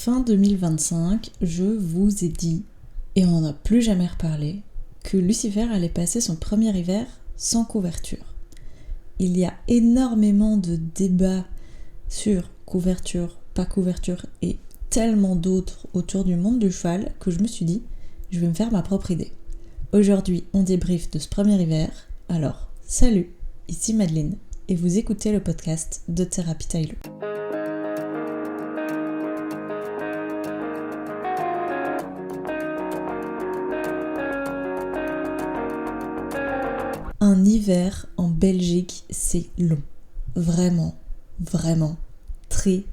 fin 2025, je vous ai dit, et on n'en a plus jamais reparlé, que Lucifer allait passer son premier hiver sans couverture. Il y a énormément de débats sur couverture, pas couverture et tellement d'autres autour du monde du cheval que je me suis dit, je vais me faire ma propre idée. Aujourd'hui, on débriefe de ce premier hiver. Alors, salut, ici Madeleine et vous écoutez le podcast de Thérapie Taillot. Un hiver en Belgique, c'est long. Vraiment, très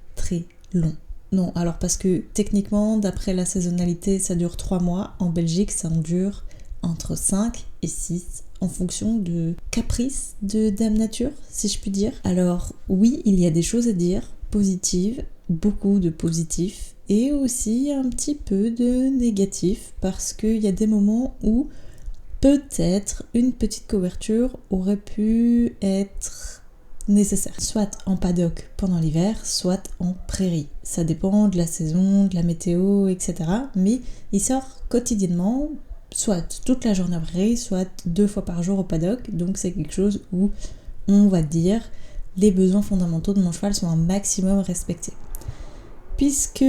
long. Non, alors parce que techniquement, d'après la saisonnalité, ça dure 3 mois. En Belgique, ça en dure entre 5 et 6 en fonction de caprice de Dame Nature, si je puis dire. Alors oui, il y a des choses à dire, positives, beaucoup de positifs, et aussi un petit peu de négatifs, parce qu'il y a des moments où peut-être une petite couverture aurait pu être nécessaire, soit en paddock pendant l'hiver, soit en prairie. Ça dépend de la saison, de la météo, etc. Mais il sort quotidiennement, soit toute la journée en prairie, soit 2 fois par jour au paddock. Donc c'est quelque chose où on va dire les besoins fondamentaux de mon cheval sont un maximum respectés. Puisque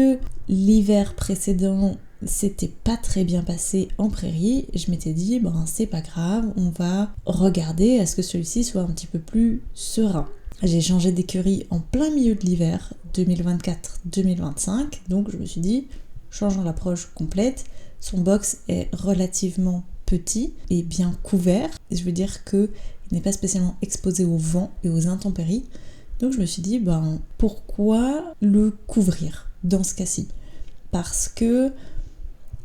l'hiver précédent c'était pas très bien passé en prairie, je m'étais dit, c'est pas grave, on va regarder à ce que celui-ci soit un petit peu plus serein. J'ai changé d'écurie en plein milieu de l'hiver 2024-2025, donc je me suis dit, changeons l'approche complète. Son box est relativement petit et bien couvert, et je veux dire qu'il n'est pas spécialement exposé au vent et aux intempéries, donc je me suis dit, pourquoi le couvrir dans ce cas-ci ? Parce que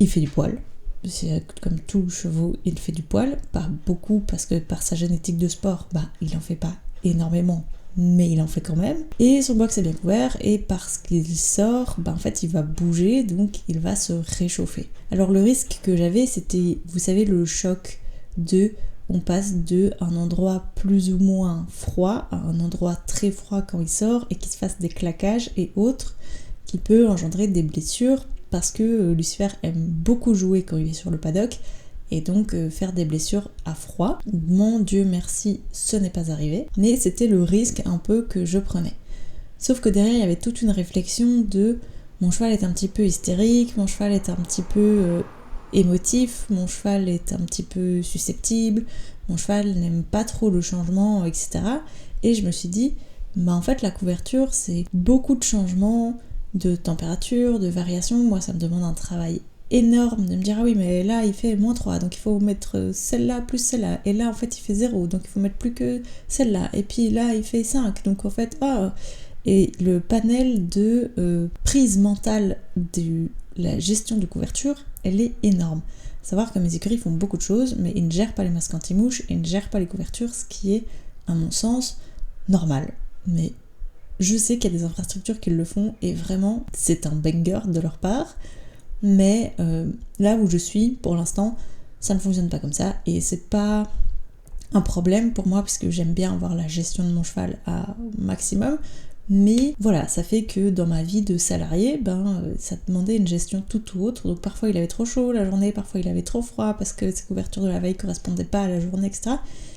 il fait du poil, c'est comme tout chevaux, il fait du poil, pas beaucoup parce que par sa génétique de sport, il en fait pas énormément, mais il en fait quand même. Et son box est bien couvert et parce qu'il sort, en fait il va bouger, donc il va se réchauffer. Alors le risque que j'avais, c'était, vous savez, le choc on passe de un endroit plus ou moins froid à un endroit très froid quand il sort et qu'il se fasse des claquages et autres qui peut engendrer des blessures. Parce que Lucifer aime beaucoup jouer quand il est sur le paddock et donc faire des blessures à froid. Mon Dieu merci, ce n'est pas arrivé, mais c'était le risque un peu que je prenais. Sauf que derrière il y avait toute une réflexion de mon cheval est un petit peu hystérique, mon cheval est un petit peu émotif, mon cheval est un petit peu susceptible, mon cheval n'aime pas trop le changement, etc. Et je me suis dit, en fait la couverture c'est beaucoup de changements, de température, de variation. Moi ça me demande un travail énorme de me dire oui mais là il fait -3 donc il faut mettre celle-là plus celle-là et là en fait il fait 0 donc il faut mettre plus que celle-là et puis là il fait 5 donc en fait et le panel de prise mentale de la gestion de couverture elle est énorme. Savoir que mes écuries font beaucoup de choses mais ils ne gèrent pas les masques anti-mouches et ils ne gèrent pas les couvertures, ce qui est à mon sens normal, mais je sais qu'il y a des infrastructures qui le font et vraiment c'est un banger de leur part, mais là où je suis pour l'instant ça ne fonctionne pas comme ça et c'est pas un problème pour moi parce que j'aime bien avoir la gestion de mon cheval à maximum, mais voilà, ça fait que dans ma vie de salarié ça demandait une gestion tout autre, donc parfois il avait trop chaud la journée, parfois il avait trop froid parce que ses couvertures de la veille correspondaient pas à la journée, etc.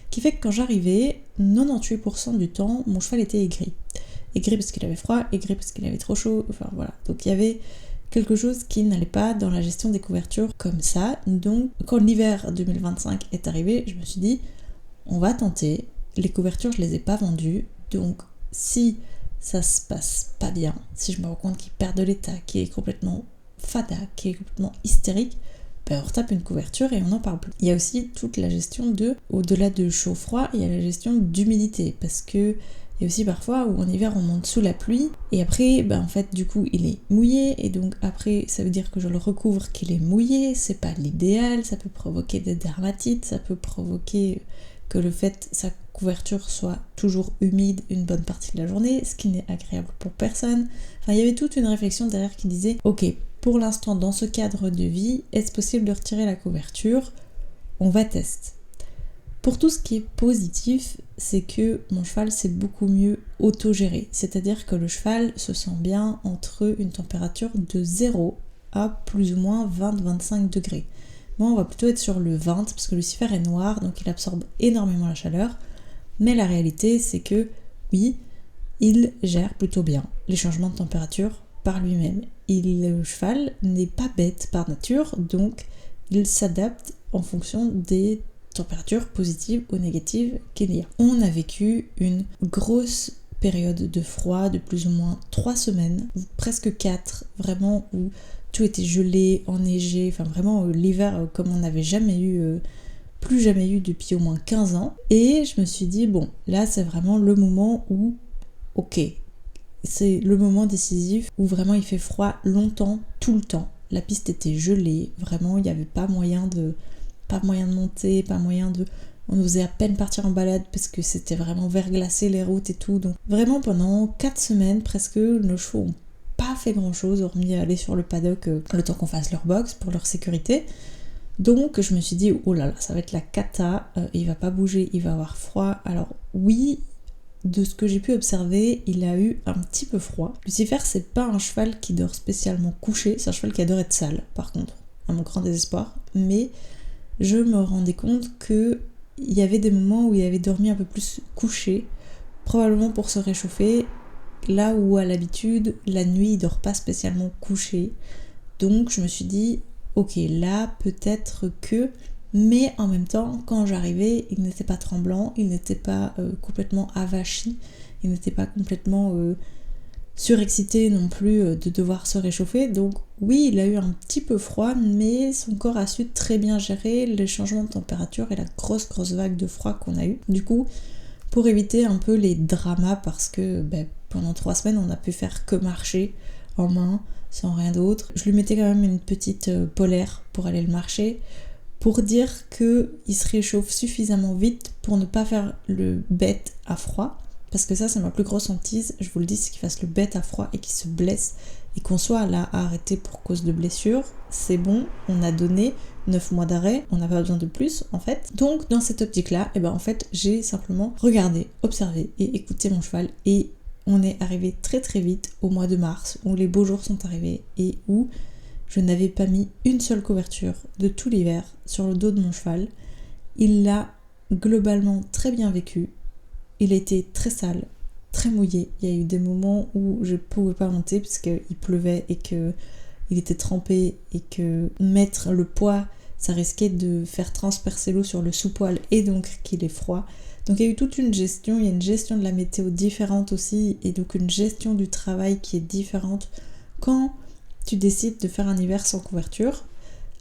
Qui fait que quand j'arrivais 98% du temps mon cheval était aigri parce qu'il avait froid, aigri parce qu'il avait trop chaud, enfin voilà. Donc il y avait quelque chose qui n'allait pas dans la gestion des couvertures comme ça. Donc quand l'hiver 2025 est arrivé, je me suis dit, on va tenter. Les couvertures, je les ai pas vendues, donc si ça se passe pas bien, si je me rends compte qu'il perd de l'état, qu'il est complètement fada, qu'il est complètement hystérique, on retape une couverture et on n'en parle plus. Il y a aussi toute la gestion au-delà de chaud-froid, il y a la gestion d'humidité, parce que il y a aussi parfois où en hiver on monte sous la pluie et après en fait du coup il est mouillé et donc après ça veut dire que je le recouvre qu'il est mouillé, c'est pas l'idéal, ça peut provoquer des dermatites, ça peut provoquer que le fait sa couverture soit toujours humide une bonne partie de la journée, ce qui n'est agréable pour personne. Enfin il y avait toute une réflexion derrière qui disait ok, pour l'instant dans ce cadre de vie, est-ce possible de retirer la couverture ? On va tester. Pour tout ce qui est positif, c'est que mon cheval s'est beaucoup mieux autogéré. C'est-à-dire que le cheval se sent bien entre une température de 0 à plus ou moins 20-25 degrés. Moi, on va plutôt être sur le 20 parce que Lucifer est noir, donc il absorbe énormément la chaleur. Mais la réalité, c'est que oui, il gère plutôt bien les changements de température par lui-même. Le cheval n'est pas bête par nature, donc il s'adapte en fonction des températures positives ou négatives qu'il y a. On a vécu une grosse période de froid de plus ou moins 3 semaines, presque 4, vraiment, où tout était gelé, enneigé, enfin vraiment l'hiver comme on n'avait jamais eu, plus jamais eu depuis au moins 15 ans. Et je me suis dit, bon, là c'est vraiment le moment où, ok, c'est le moment décisif où vraiment il fait froid longtemps, tout le temps. La piste était gelée, vraiment il n'y avait pas moyen de monter, pas moyen de... On osait à peine partir en balade parce que c'était vraiment verglacé les routes et tout. Donc vraiment pendant 4 semaines presque, nos chevaux n'ont pas fait grand chose hormis aller sur le paddock le temps qu'on fasse leur box pour leur sécurité. Donc je me suis dit, oh là là, ça va être la cata, il va pas bouger, il va avoir froid. Alors oui, de ce que j'ai pu observer, il a eu un petit peu froid. Lucifer, c'est pas un cheval qui dort spécialement couché, c'est un cheval qui adore être sale, par contre, à mon grand désespoir. Mais je me rendais compte que il y avait des moments où il avait dormi un peu plus couché, probablement pour se réchauffer, là où à l'habitude, la nuit, il dort pas spécialement couché. Donc je me suis dit, ok, là peut-être que... Mais en même temps, quand j'arrivais, il n'était pas tremblant, il n'était pas complètement avachi, il n'était pas complètement surexcité non plus de devoir se réchauffer. Donc oui, il a eu un petit peu froid, mais son corps a su très bien gérer les changements de température et la grosse vague de froid qu'on a eu. Du coup, pour éviter un peu les dramas, parce que pendant 3 semaines, on n'a pu faire que marcher en main, sans rien d'autre. Je lui mettais quand même une petite polaire pour aller le marcher, pour dire qu'il se réchauffe suffisamment vite pour ne pas faire le bête à froid. Parce que ça, c'est ma plus grosse hantise, je vous le dis, c'est qu'il fasse le bête à froid et qu'il se blesse et qu'on soit là à arrêter pour cause de blessure. C'est bon, on a donné 9 mois d'arrêt, on n'a pas besoin de plus en fait. Donc dans cette optique-là, en fait, j'ai simplement regardé, observé et écouté mon cheval, et on est arrivé très très vite au mois de mars où les beaux jours sont arrivés et où je n'avais pas mis une seule couverture de tout l'hiver sur le dos de mon cheval. Il l'a globalement très bien vécu. Il a été très sale, très mouillé. Il y a eu des moments où je ne pouvais pas monter parce qu'il pleuvait et qu'il était trempé et que mettre le poids, ça risquait de faire transpercer l'eau sur le sous-poil et donc qu'il est froid. Donc il y a eu toute une gestion, il y a une gestion de la météo différente aussi et donc une gestion du travail qui est différente quand tu décides de faire un hiver sans couverture.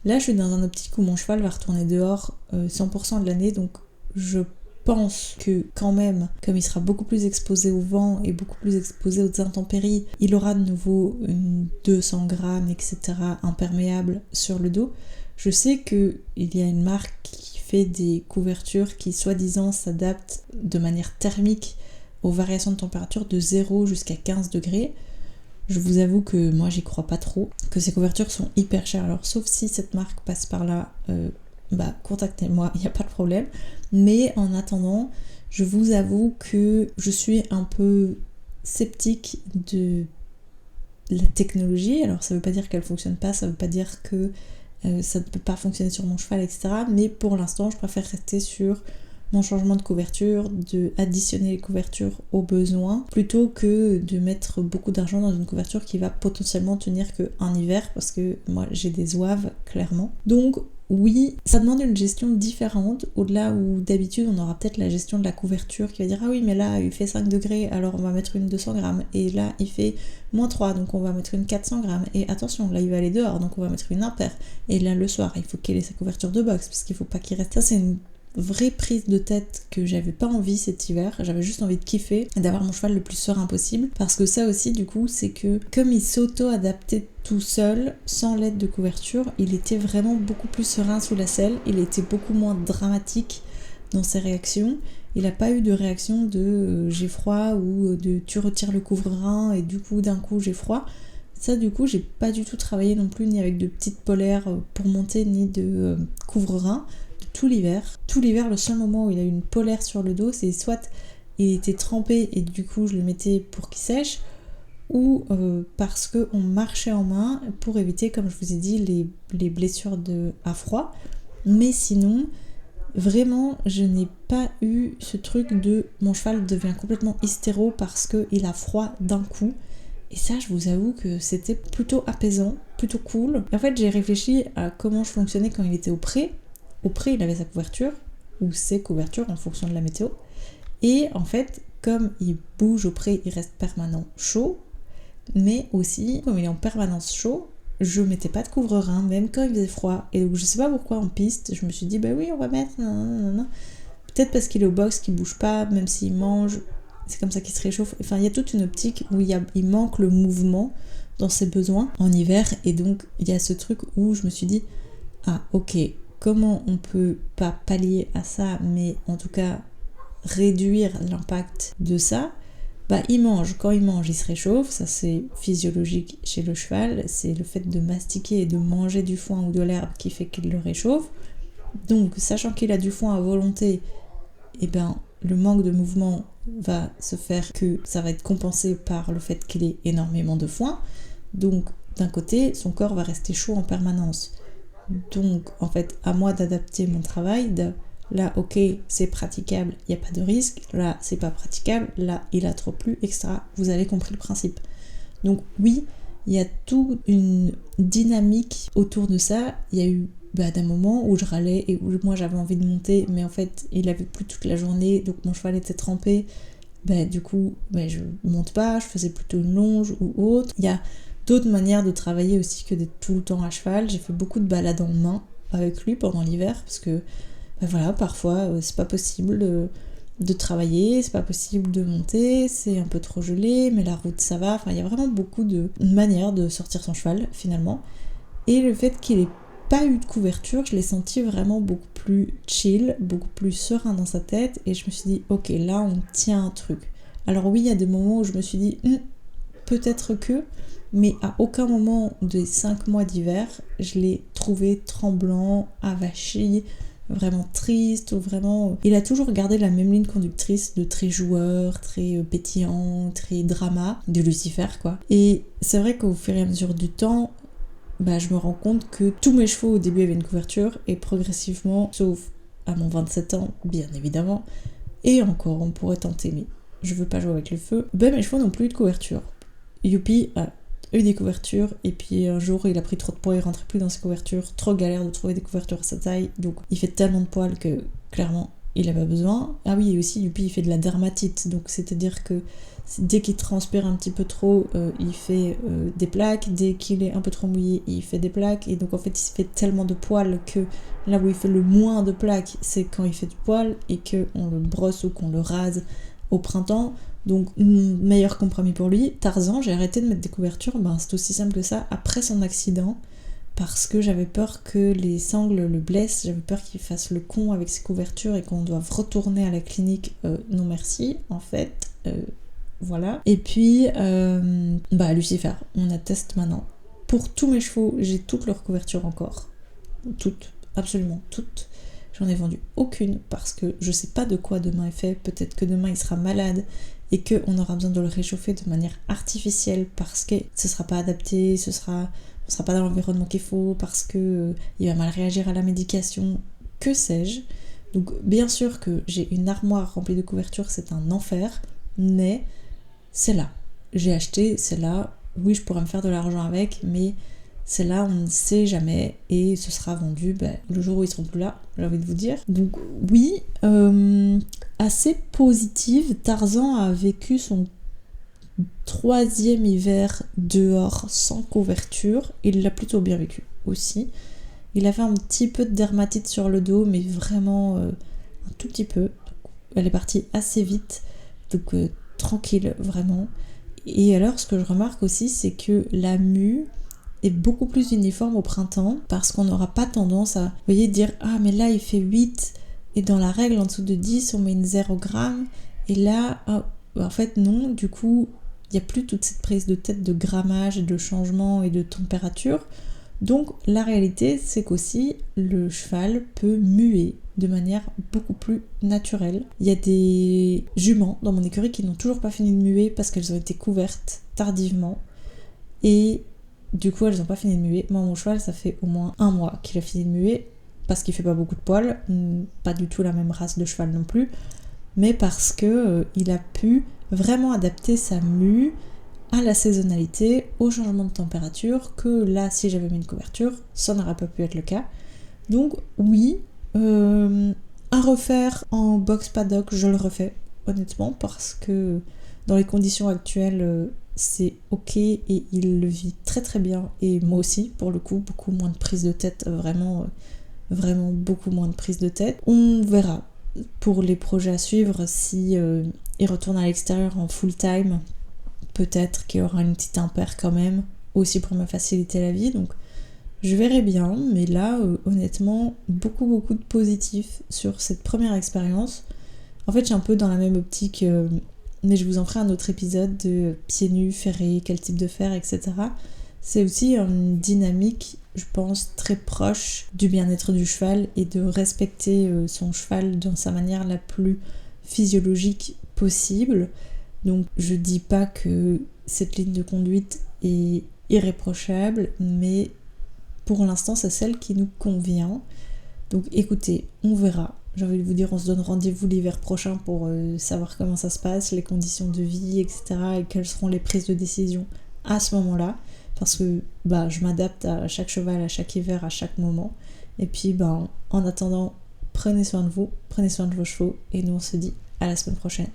Là je suis dans un optique où mon cheval va retourner dehors 100% de l'année, donc je pense que quand même, comme il sera beaucoup plus exposé au vent et beaucoup plus exposé aux intempéries, il aura de nouveau une 200 grammes, etc. imperméable sur le dos. Je sais qu'il y a une marque qui fait des couvertures qui soi-disant s'adaptent de manière thermique aux variations de température de 0 jusqu'à 15 degrés. Je vous avoue que moi j'y crois pas trop, que ces couvertures sont hyper chères. Alors sauf si cette marque passe par là, contactez-moi, il n'y a pas de problème. Mais en attendant, je vous avoue que je suis un peu sceptique de la technologie. Alors ça veut pas dire qu'elle fonctionne pas, ça veut pas dire que ça ne peut pas fonctionner sur mon cheval, etc. Mais pour l'instant, je préfère rester sur mon changement de couverture, de additionner les couvertures aux besoins, plutôt que de mettre beaucoup d'argent dans une couverture qui va potentiellement tenir qu'un hiver, parce que moi j'ai des zouaves, clairement. Donc oui, ça demande une gestion différente, au-delà où d'habitude on aura peut-être la gestion de la couverture qui va dire ah oui mais là il fait 5 degrés alors on va mettre une 200 grammes et là il fait -3 donc on va mettre une 400 grammes et attention là il va aller dehors donc on va mettre une impair et là le soir il faut qu'il ait sa couverture de boxe parce qu'il faut pas qu'il reste. Ça c'est une vraie prise de tête que j'avais pas envie cet hiver, j'avais juste envie de kiffer et d'avoir mon cheval le plus serein possible, parce que ça aussi du coup c'est que comme il s'auto-adaptait tout seul sans l'aide de couverture, il était vraiment beaucoup plus serein sous la selle, il était beaucoup moins dramatique dans ses réactions, il n'a pas eu de réaction de j'ai froid ou de tu retires le couvre-rein et du coup d'un coup j'ai froid. Ça du coup j'ai pas du tout travaillé non plus ni avec de petites polaires pour monter ni de couvre-rein. tout l'hiver. Tout l'hiver, le seul moment où il a eu une polaire sur le dos, c'est soit il était trempé et du coup je le mettais pour qu'il sèche, ou parce qu'on marchait en main pour éviter, comme je vous ai dit, les blessures à froid. Mais sinon, vraiment, je n'ai pas eu ce truc de mon cheval devient complètement hystéro parce qu'il a froid d'un coup. Et ça, je vous avoue que c'était plutôt apaisant, plutôt cool. Et en fait, j'ai réfléchi à comment je fonctionnais quand il était au pré. Au pré, il avait sa couverture, ou ses couvertures en fonction de la météo. Et en fait, comme il bouge au pré, il reste permanent chaud. Mais aussi, comme il est en permanence chaud, je mettais pas de couvre-rein, même quand il faisait froid. Et donc, je sais pas pourquoi en piste, je me suis dit, bah oui, on va mettre. Nanana. Peut-être parce qu'il est au box, qu'il bouge pas, même s'il mange. C'est comme ça qu'il se réchauffe. Enfin, il y a toute une optique où il manque le mouvement dans ses besoins en hiver. Et donc, il y a ce truc où je me suis dit, ah, ok, comment on peut pas pallier à ça, mais en tout cas réduire l'impact de ça? Bah, il mange. Quand il mange, il se réchauffe. Ça, c'est physiologique chez le cheval. C'est le fait de mastiquer et de manger du foin ou de l'herbe qui fait qu'il le réchauffe. Donc, sachant qu'il a du foin à volonté, et ben, le manque de mouvement va se faire que ça va être compensé par le fait qu'il ait énormément de foin. Donc, d'un côté, son corps va rester chaud en permanence. Donc, en fait, à moi d'adapter mon travail, là, ok, c'est praticable, il n'y a pas de risque. Là, c'est pas praticable. Là, il a trop plu, etc. Vous avez compris le principe. Donc, oui, il y a toute une dynamique autour de ça. Il y a eu d'un moment où je râlais et où moi j'avais envie de monter, mais en fait, il avait plu toute la journée, donc mon cheval était trempé. Du coup, je monte pas, je faisais plutôt une longe ou autre. Il y a d'autres manières de travailler aussi que d'être tout le temps à cheval. J'ai fait beaucoup de balades en main avec lui pendant l'hiver, parce que voilà, parfois c'est pas possible de travailler, c'est pas possible de monter, c'est un peu trop gelé, mais la route ça va. Enfin, il y a vraiment beaucoup de manières de sortir son cheval finalement. Et le fait qu'il ait pas eu de couverture, je l'ai senti vraiment beaucoup plus chill, beaucoup plus serein dans sa tête, et je me suis dit, ok, là on tient un truc. Alors oui, il y a des moments où je me suis dit, peut-être que, mais à aucun moment des 5 mois d'hiver, je l'ai trouvé tremblant, avachi, vraiment triste, ou vraiment... Il a toujours gardé la même ligne conductrice de très joueur, très pétillant, très drama, de Lucifer quoi. Et c'est vrai qu'au fur et à mesure du temps, je me rends compte que tous mes chevaux au début avaient une couverture, et progressivement, sauf à mon 27 ans, bien évidemment, et encore on pourrait tenter, mais je veux pas jouer avec le feu, mes chevaux n'ont plus eu de couverture. Youpi a eu des couvertures, et puis un jour il a pris trop de poids, il rentrait plus dans ses couvertures, trop galère de trouver des couvertures à sa taille, donc il fait tellement de poils que clairement il a pas besoin. Ah oui, et aussi Youpi il fait de la dermatite, donc c'est-à-dire que dès qu'il transpire un petit peu trop, il fait des plaques. Dès qu'il est un peu trop mouillé, il fait des plaques. Et donc en fait, il se fait tellement de poils que là où il fait le moins de plaques, c'est quand il fait du poil et qu'on le brosse ou qu'on le rase au printemps. Donc meilleur compromis pour lui. Tarzan, j'ai arrêté de mettre des couvertures. C'est aussi simple que ça. Après son accident, parce que j'avais peur que les sangles le blessent, j'avais peur qu'il fasse le con avec ses couvertures et qu'on doive retourner à la clinique. Non merci, en fait. Voilà. Et puis, Lucifer, on atteste maintenant. Pour tous mes chevaux, j'ai toutes leurs couvertures encore. Toutes, absolument toutes. J'en ai vendu aucune parce que je sais pas de quoi demain est fait. Peut-être que demain il sera malade et qu'on aura besoin de le réchauffer de manière artificielle parce que ce sera pas adapté, on sera pas dans l'environnement qu'il faut, parce que il va mal réagir à la médication, que sais-je. Donc bien sûr que j'ai une armoire remplie de couvertures, c'est un enfer, mais c'est là. J'ai acheté, c'est là. Oui, je pourrais me faire de l'argent avec, mais c'est là, on ne sait jamais, et ce sera vendu le jour où ils seront plus là, j'ai envie de vous dire. Donc oui, assez positive. Tarzan a vécu son 3e hiver dehors sans couverture. Il l'a plutôt bien vécu aussi. Il avait un petit peu de dermatite sur le dos, mais vraiment un tout petit peu. Elle est partie assez vite, donc tranquille, vraiment. Et alors, ce que je remarque aussi, c'est que la mue est beaucoup plus uniforme au printemps, parce qu'on n'aura pas tendance à, vous voyez, dire « Ah, mais là, il fait 8, et dans la règle, en dessous de 10, on met une 0 gramme, et là, en fait, non, du coup, il n'y a plus toute cette prise de tête de grammage, et de changement et de température. Donc la réalité, c'est qu'aussi le cheval peut muer de manière beaucoup plus naturelle. Il y a des juments dans mon écurie qui n'ont toujours pas fini de muer parce qu'elles ont été couvertes tardivement et du coup elles n'ont pas fini de muer. Moi mon cheval, ça fait au moins 1 mois qu'il a fini de muer parce qu'il fait pas beaucoup de poils, pas du tout la même race de cheval non plus, mais parce que il a pu vraiment adapter sa mue à la saisonnalité, au changement de température, que là, si j'avais mis une couverture, ça n'aurait pas pu être le cas. Donc oui, à refaire en box paddock, je le refais, honnêtement, parce que dans les conditions actuelles, c'est ok et il le vit très très bien, et moi aussi, pour le coup, beaucoup moins de prise de tête, vraiment beaucoup moins de prise de tête. On verra pour les projets à suivre si il retourne à l'extérieur en full time. Peut-être qu'il y aura une petite impaire quand même, aussi pour me faciliter la vie, donc je verrai bien, mais là, honnêtement, beaucoup de positifs sur cette première expérience. En fait, je suis un peu dans la même optique, mais je vous en ferai un autre épisode de pieds nus, ferrés, quel type de fer, etc. C'est aussi une dynamique, je pense, très proche du bien-être du cheval et de respecter son cheval dans sa manière la plus physiologique possible. Donc je dis pas que cette ligne de conduite est irréprochable, mais pour l'instant c'est celle qui nous convient. Donc écoutez, on verra. J'ai envie de vous dire, on se donne rendez-vous l'hiver prochain pour savoir comment ça se passe, les conditions de vie, etc. et quelles seront les prises de décision à ce moment-là. Parce que je m'adapte à chaque cheval, à chaque hiver, à chaque moment. Et puis en attendant, prenez soin de vous, prenez soin de vos chevaux, et nous on se dit à la semaine prochaine.